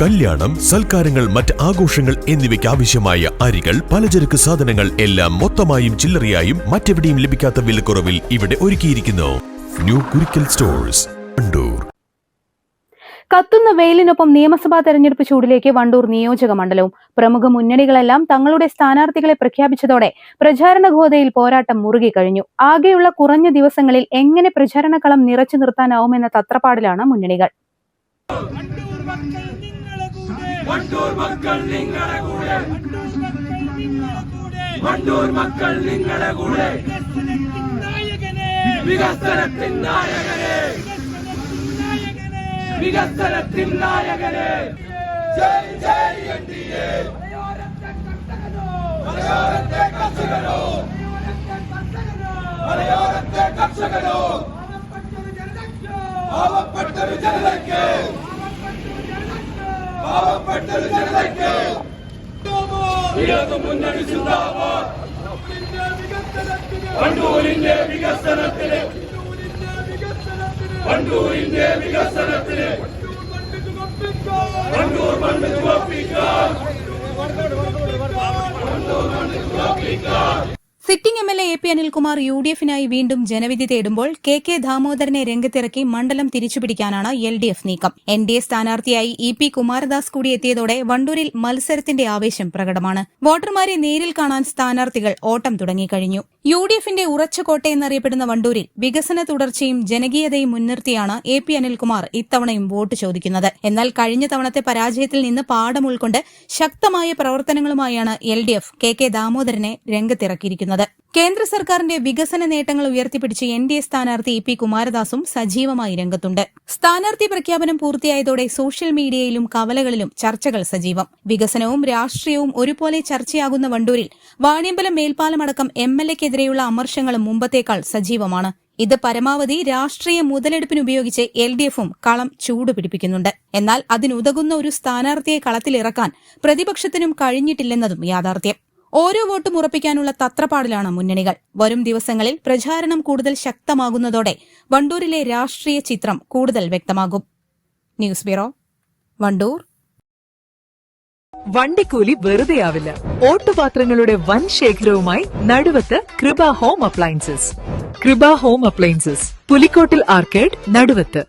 കല്യാണം, സൽക്കാരങ്ങൾ, മറ്റ് ആഘോഷങ്ങൾ എന്നിവയ്ക്ക് ആവശ്യമായ അരികൾ, പലചരക്ക് സാധനങ്ങൾ എല്ലാം മൊത്തമായും ചില്ലറയായും മറ്റെവിടെയും ലഭിക്കാത്ത വിലക്കുറവിൽ ഇവിടെ ഒരുക്കിയിരിക്കുന്നു. New Kurikkal stores, Wandoor. കത്തുന്ന വെയിലിനൊപ്പം നിയമസഭാ തെരഞ്ഞെടുപ്പ് ചൂടിലേക്ക് വണ്ടൂർ നിയോജക മണ്ഡലവും. പ്രമുഖ മുന്നണികളെല്ലാം തങ്ങളുടെ സ്ഥാനാർത്ഥികളെ പ്രഖ്യാപിച്ചതോടെ പ്രചാരണ ഗോതയിൽ പോരാട്ടം മുറുകിക്കഴിഞ്ഞു. ആകെയുള്ള കുറഞ്ഞ ദിവസങ്ങളിൽ എങ്ങനെ പ്രചാരണക്കളം നിറച്ചു നിർത്താനാവുമെന്ന തത്രപ്പാടിലാണ് മുന്നണികൾ. വികസനത്തിൻ നായകനെ ജയ് ജയ് എൻഡിഎ മലയോരത്തെ കർഷകരോ മലയോരത്തെ കർഷകരോ പാവപ്പെട്ടൊരു ജനതയ്ക്ക് ഇടതു മുന്നണി സിന്ദാബാദ് വണ്ടൂരിന്റെ വികസനത്തിന് വണ്ടൂരിന്റെ വികസനത്തിന് വണ്ടൂർ മണ്ണ് ചുവപ്പിക്കാൻ സിറ്റിംഗ് എംഎൽഎ എ.പി. അനിൽകുമാർ യു.ഡി.എഫിനായി വീണ്ടും ജനവിധി തേടുമ്പോൾ കെ ദാമോദരനെ രംഗത്തിറക്കി മണ്ഡലം തിരിച്ചുപിടിക്കാനാണ് എൽ.ഡി.എഫ് നീക്കം. എൻ.ഡി.എ സ്ഥാനാർത്ഥിയായി ഇ.പി. കുമാരദാസ് കൂടി എത്തിയതോടെ വണ്ടൂരിൽ മത്സരത്തിന്റെ ആവേശം പ്രകടമാണ്. വോട്ടർമാരെ നേരിൽ കാണാൻ സ്ഥാനാർത്ഥികൾ ഓട്ടം തുടങ്ങിക്കഴിഞ്ഞു. യു.ഡി.എഫിന്റെ ഉറച്ച കോട്ടയെന്നറിയപ്പെടുന്ന വണ്ടൂരിൽ വികസന തുടർച്ചയും ജനകീയതയും മുൻനിർത്തിയാണ് എ.പി. അനിൽകുമാർ ഇത്തവണയും വോട്ട് ചോദിക്കുന്നത്. എന്നാൽ കഴിഞ്ഞ തവണത്തെ പരാജയത്തിൽ നിന്ന് പാഠം ഉൾക്കൊണ്ട് ശക്തമായ പ്രവർത്തനങ്ങളുമായാണ് എൽ.ഡി.എഫ് കെ ദാമോദരനെ രംഗത്തിറക്കിയിരിക്കുന്നത്. കേന്ദ്ര സർക്കാരിന്റെ വികസന നേട്ടങ്ങൾ ഉയർത്തിപ്പിടിച്ച് എൻ.ഡി.എ സ്ഥാനാർത്ഥി ഇ.പി. കുമാരദാസും സജീവമായി രംഗത്തുണ്ട്. സ്ഥാനാർത്ഥി പ്രഖ്യാപനം പൂർത്തിയായതോടെ സോഷ്യൽ മീഡിയയിലും കവലകളിലും ചർച്ചകൾ സജീവം. വികസനവും രാഷ്ട്രീയവും ഒരുപോലെ ചർച്ചയാകുന്ന വണ്ടൂരിൽ വാണിയമ്പലം മേൽപ്പാലമടക്കം എംഎൽഎക്കെതിരെയുള്ള അമർഷങ്ങളും മുമ്പത്തേക്കാൾ സജീവമാണ്. ഇത് പരമാവധി രാഷ്ട്രീയ മുതലെടുപ്പിനുപയോഗിച്ച് എൽ.ഡി.എഫും കളം ചൂടുപിടിപ്പിക്കുന്നുണ്ട്. എന്നാൽ അതിനുതകുന്ന ഒരു സ്ഥാനാർത്ഥിയെ കളത്തിലിറക്കാൻ പ്രതിപക്ഷത്തിനും കഴിഞ്ഞിട്ടില്ലെന്നതും യാഥാർത്ഥ്യം. ഓരോ വോട്ടും ഉറപ്പിക്കാനുള്ള തത്രപ്പാടിലാണ് മുന്നണികൾ. വരും ദിവസങ്ങളിൽ പ്രചാരണം കൂടുതൽ ശക്തമാകുന്നതോടെ വണ്ടൂരിലെ രാഷ്ട്രീയ ചിത്രം കൂടുതൽ വ്യക്തമാകും. News bureau, Wandoor. വണ്ടിക്കൂലി വെറുതെയാവില്ല. ഓട്ടുപാത്രങ്ങളുടെ വൻ ശേഖരവുമായി Naduvath Kripa home appliances. Kripa home appliances, Pulikkottil arcade, നടുവത്ത്.